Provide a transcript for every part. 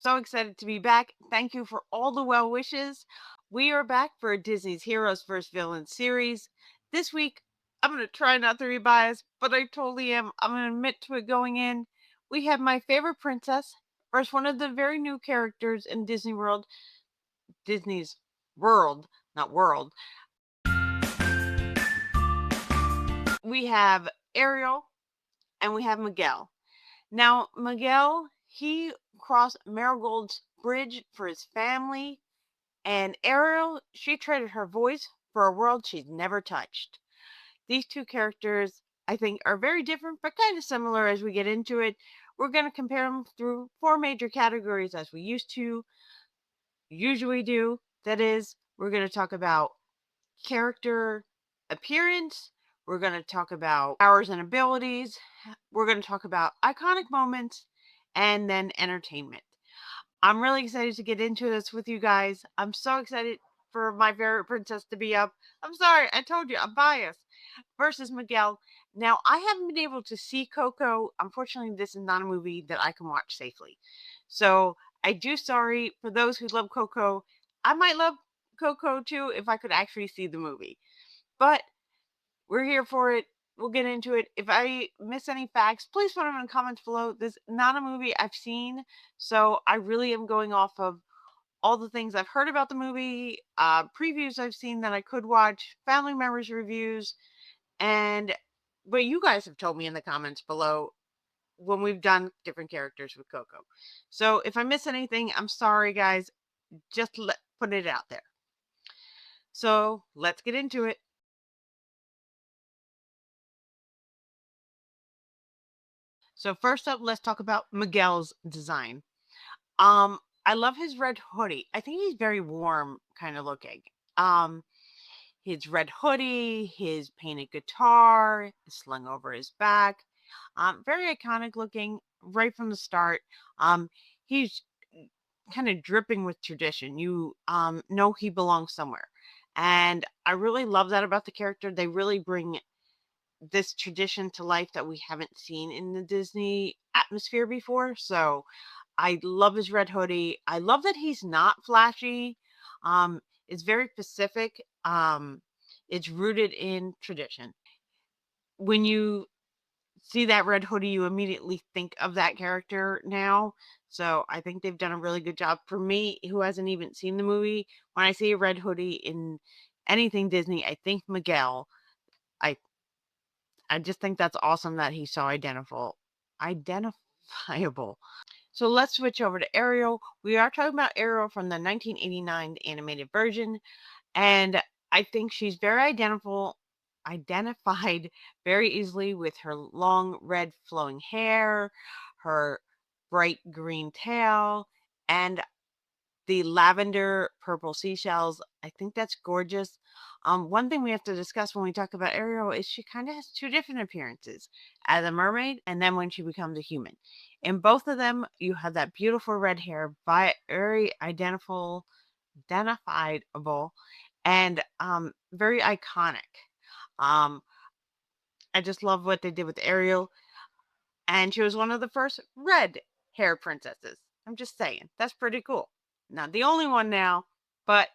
So excited to be back. Thank you for all the well wishes. We are back for Disney's Heroes vs. Villains series. This week, I'm going to try not to be biased, but I totally am. I'm going to admit to it going in. We have my favorite princess versus one of the very new characters in Disney World, Disney's World, not World. We have Ariel and we have Miguel. Now, Miguel, he crossed Marigold's bridge for his family. And Ariel, she traded her voice for a world she's never touched. These two characters, I think, are very different, but kind of similar as we get into it. We're going to compare them through four major categories as we usually do. That is, we're going to talk about character appearance. We're going to talk about powers and abilities. We're going to talk about iconic moments and then entertainment. I'm really excited to get into this with you guys. I'm so excited for my favorite princess to be up. I'm sorry, I told you, I'm biased. Versus Miguel. Now, I haven't been able to see Coco. Unfortunately, this is not a movie that I can watch safely. So, I do sorry for those who love Coco. I might love Coco too if I could actually see the movie. But we're here for it. We'll get into it. If I miss any facts, please put them in the comments below. This is not a movie I've seen, so I really am going off of all the things I've heard about the movie, previews I've seen that I could watch, family members' reviews, and what you guys have told me in the comments below when we've done different characters with Coco. So if I miss anything, I'm sorry, guys. Just put it out there. So let's get into it. So first up, let's talk about Miguel's design. I love his red hoodie. I think he's very warm kind of looking. Um, his red hoodie, his painted guitar slung over his back. Very iconic looking right from the start. He's kind of dripping with tradition. You know he belongs somewhere. And I really love that about the character. They really bring this tradition to life that we haven't seen in the Disney atmosphere before. So I love his red hoodie. I love that he's not flashy. It's very specific. It's rooted in tradition. When you see that red hoodie, you immediately think of that character now. So I think they've done a really good job. For me, who hasn't even seen the movie, when I see a red hoodie in anything Disney, I think Miguel. I I just think that's awesome that he's so identifiable. So let's switch over to Ariel. We are talking about Ariel from the 1989 animated version, and I think she's very identified very easily with her long red flowing hair, her bright green tail, and the lavender purple seashells. I think that's gorgeous. One thing we have to discuss when we talk about Ariel is she kind of has two different appearances as a mermaid and then when she becomes a human. In both of them, you have that beautiful red hair, very identifiable, and very iconic. Um, I just love what they did with Ariel, and she was one of the first red hair princesses. I'm just saying, that's pretty cool. Not the only one now, but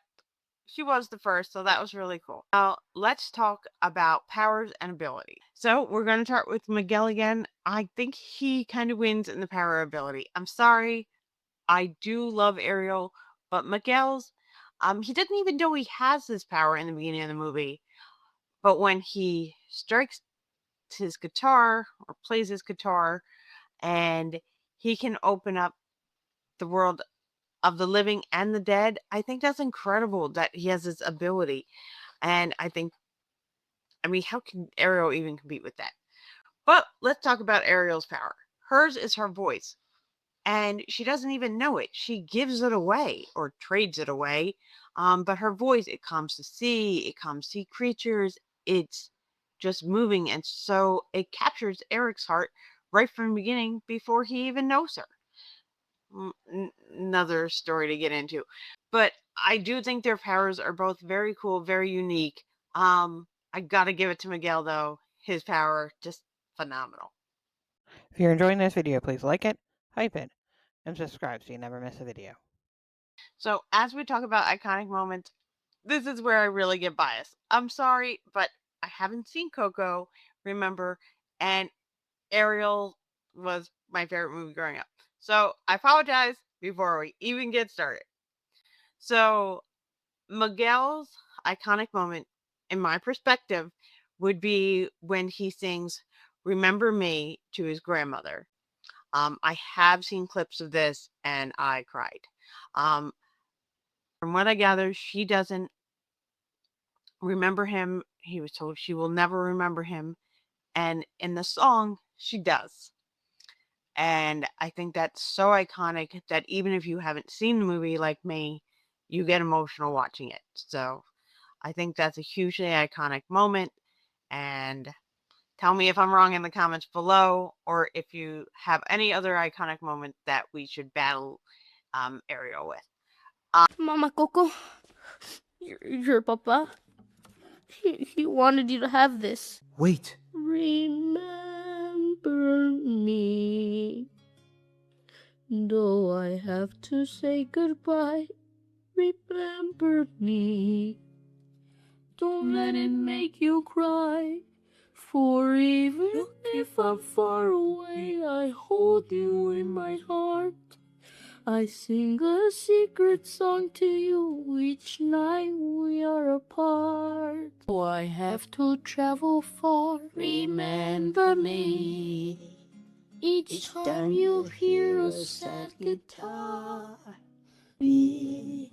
she was the first, so that was really cool. Now, let's talk about powers and ability. So, we're going to start with Miguel again. I think he kind of wins in the power ability. I'm sorry. I do love Ariel, but Miguel's, he doesn't even know he has this power in the beginning of the movie. But when he strikes his guitar or plays his guitar, and he can open up the world of the living and the dead. I think that's incredible that he has this ability. And I mean, how can Ariel even compete with that? But let's talk about Ariel's power. Hers is her voice, and she doesn't even know it. She gives it away or trades it away. But her voice, it calms the sea, it calms sea creatures. It's just moving. And so it captures Eric's heart right from the beginning before he even knows her. Another story to get into. But I do think their powers are both very cool, very unique. I gotta give it to Miguel though. His power just phenomenal. If you're enjoying this video, please like it, hype it, and subscribe so you never miss a video. So, as we talk about iconic moments, this is where I really get biased. I'm sorry, but I haven't seen Coco, remember, and Ariel was my favorite movie growing up. So, I apologize before we even get started. So, Miguel's iconic moment, in my perspective, would be when he sings Remember Me to his grandmother. I have seen clips of this and I cried. Um, from what I gather, she doesn't remember him. He was told she will never remember him. And in the song, she does. And I think that's so iconic that even if you haven't seen the movie like me, you get emotional watching it. So I think that's a hugely iconic moment. And tell me if I'm wrong in the comments below, or if you have any other iconic moment that we should battle Ariel with. Mama Coco, your papa, he wanted you to have this. Wait. Remember me, though I have to say goodbye. Remember me, don't let it make you cry. For even if I'm far away, I hold you in my heart. I sing a secret song to you each night we are apart. Oh, I have to travel far. Remember me. Each time you hear a sad guitar, be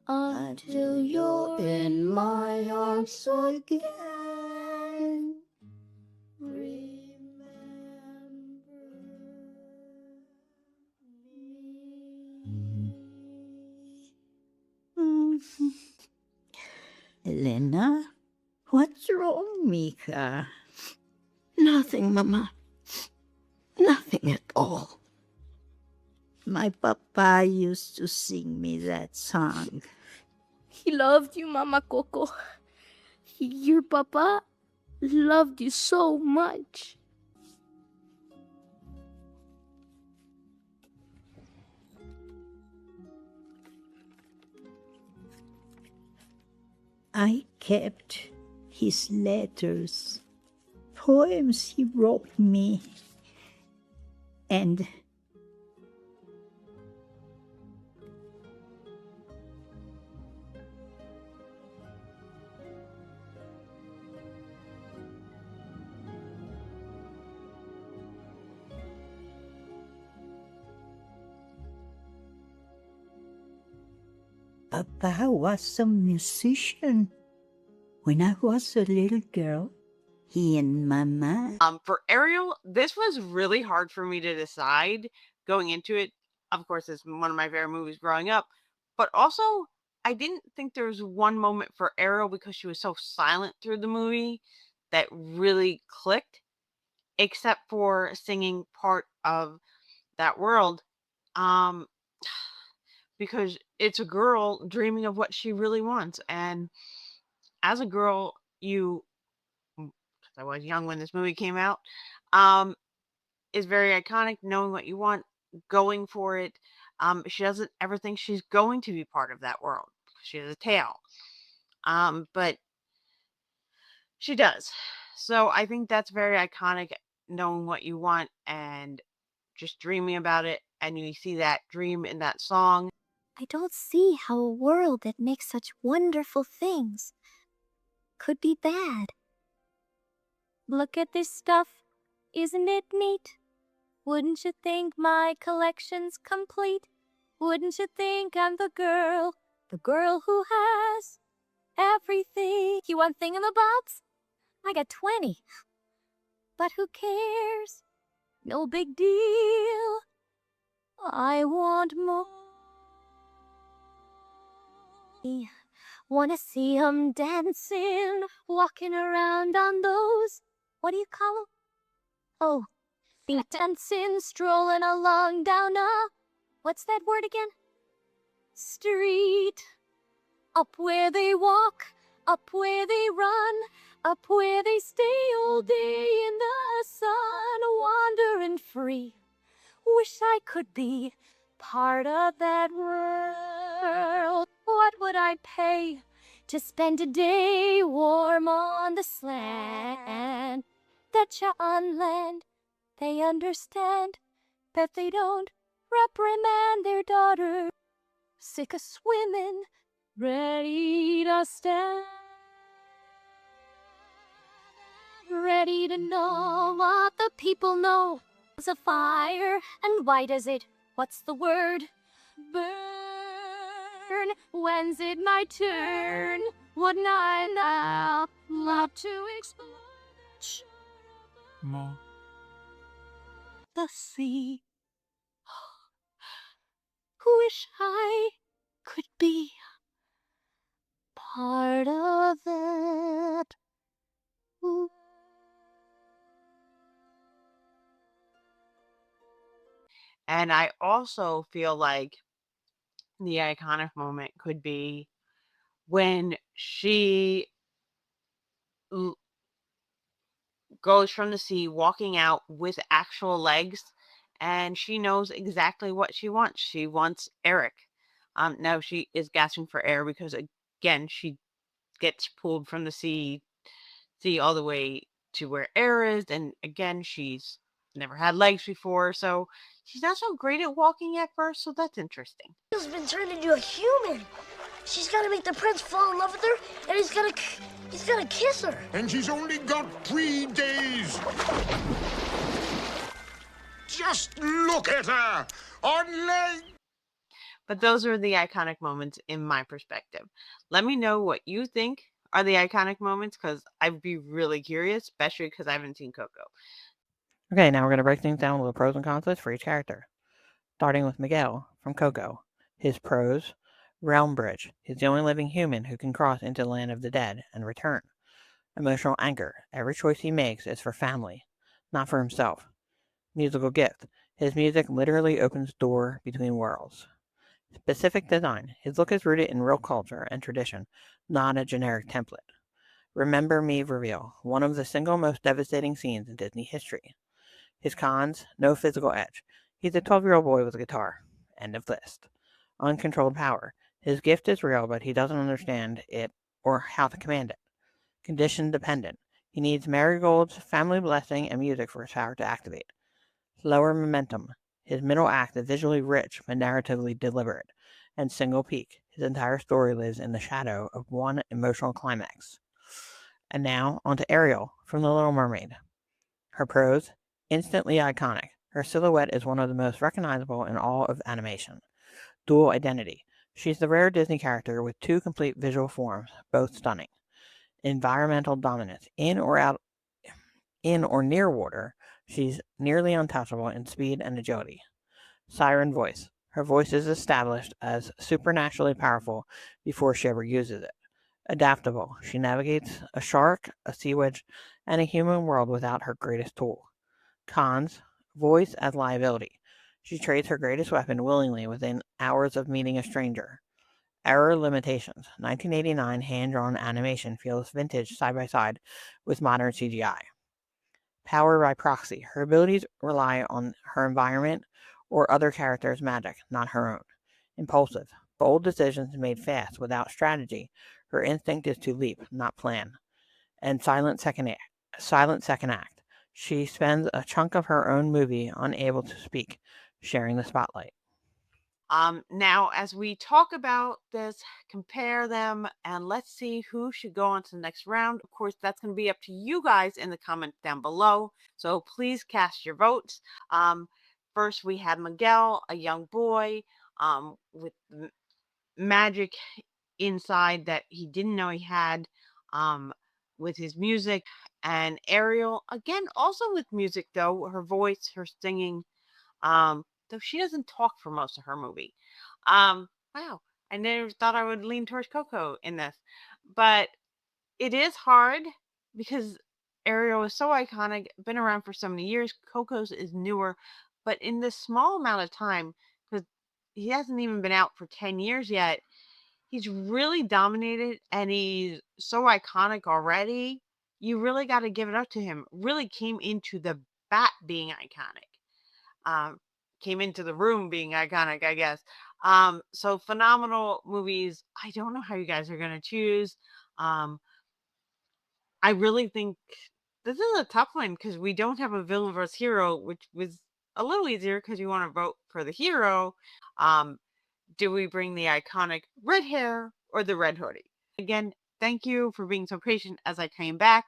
until you're in my arms again. Elena, what's wrong, Mika? Nothing, Mama. Nothing at all. My papa used to sing me that song. He loved you, Mama Coco. Your papa loved you so much. I kept his letters, poems he wrote me, and Papa was a musician. When I was a little girl, he and Mama. For Ariel, this was really hard for me to decide going into it. Of course, it's one of my favorite movies growing up, but also I didn't think there was one moment for Ariel because she was so silent through the movie that really clicked, except for singing part of that world. Um, because it's a girl dreaming of what she really wants. And as a girl, because I was young when this movie came out, is very iconic, knowing what you want, going for it. She doesn't ever think she's going to be part of that world. She has a tail. But she does. So I think that's very iconic, knowing what you want and just dreaming about it. And you see that dream in that song. I don't see how a world that makes such wonderful things could be bad. Look at this stuff. Isn't it neat? Wouldn't you think my collection's complete? Wouldn't you think I'm the girl who has everything? You want thingamabobs? I got 20. But who cares? No big deal. I want more. Wanna see 'em dancing, walking around on those, what do you call 'em? Oh, feet dancing, strolling along down a, what's that word again? Street. Up where they walk, up where they run, up where they stay all day in the sun, wandering free, Wish I could be part of that world. What would I pay to spend a day warm on the sand? That ya on land, they understand, but they don't reprimand their daughter. Sick of swimming, ready to stand. Ready to know what the people know. It's a fire, and why does it, what's the word? Burn. When's it my turn? Wouldn't I now love to explore More. the sea? Wish I could be part of it. And I also feel like the iconic moment could be when she goes from the sea walking out with actual legs, and she knows exactly what she wants. She wants Eric. No, she is gasping for air because again she gets pulled from the sea all the way to where air is, and again she's never had legs before, so she's not so great at walking at first, so that's interesting. She's been turned into a human. She's got to make the prince fall in love with her, and he's got to kiss her. And she's only got 3 days. Just look at her on leg. But those are the iconic moments in my perspective. Let me know what you think are the iconic moments, because I'd be really curious, especially because I haven't seen Coco. Okay, now we're going to break things down with the pros and cons list for each character. Starting with Miguel from Coco. His pros: Realm Bridge. He's the only living human who can cross into the land of the dead and return. Emotional anchor. Every choice he makes is for family, not for himself. Musical gift. His music literally opens door between worlds. Specific design. His look is rooted in real culture and tradition, not a generic template. Remember Me reveal. One of the single most devastating scenes in Disney history. His cons: no physical edge. He's a 12-year-old boy with a guitar. End of list. Uncontrolled power. His gift is real, but he doesn't understand it or how to command it. Condition dependent. He needs marigolds, family blessing, and music for his power to activate. Slower momentum. His middle act is visually rich but narratively deliberate. And single peak. His entire story lives in the shadow of one emotional climax. And now, on to Ariel from The Little Mermaid. Her pros: instantly iconic. Her silhouette is one of the most recognizable in all of animation. Dual identity. She's the rare Disney character with 2 complete visual forms, both stunning. Environmental dominance. In or near water, she's nearly untouchable in speed and agility. Siren voice. Her voice is established as supernaturally powerful before she ever uses it. Adaptable. She navigates a shark, a sea witch, and a human world without her greatest tool. Cons: voice as liability. She trades her greatest weapon willingly within hours of meeting a stranger. Error limitations. 1989 hand-drawn animation feels vintage side by side with modern CGI. Power by proxy. Her abilities rely on her environment or other characters' magic, not her own. Impulsive. Bold decisions made fast without strategy. Her instinct is to leap, not plan. And silent second act. She spends a chunk of her own movie unable to speak, sharing the spotlight. Now, as we talk about this, compare them, and let's see who should go on to the next round. Of course, that's going to be up to you guys in the comments down below. So please cast your votes. First, we had Miguel, a young boy with magic inside that he didn't know he had, with his music. And Ariel, again, also with music, though, her voice, her singing, though she doesn't talk for most of her movie. Wow, I never thought I would lean towards Coco in this, but it is hard because Ariel is so iconic, been around for so many years. Coco's is newer, but in this small amount of time, because he hasn't even been out for 10 years yet, he's really dominated and he's so iconic already. You really got to give it up to him. Really came into the bat being iconic. came into the room being iconic, I guess. So phenomenal movies. I don't know how you guys are gonna choose. I really think this is a tough one because we don't have a villain versus hero, which was a little easier because you want to vote for the hero. Um, do we bring the iconic red hair or the red hoodie? Again, thank you for being so patient as I came back.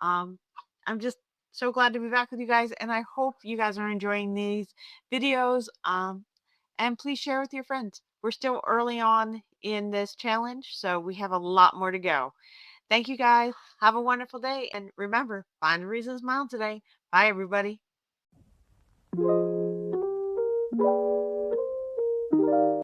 I'm just so glad to be back with you guys, and I hope you guys are enjoying these videos. And please share with your friends. We're still early on in this challenge, so we have a lot more to go. Thank you guys. Have a wonderful day. And remember, find a reason to smile today. Bye, everybody.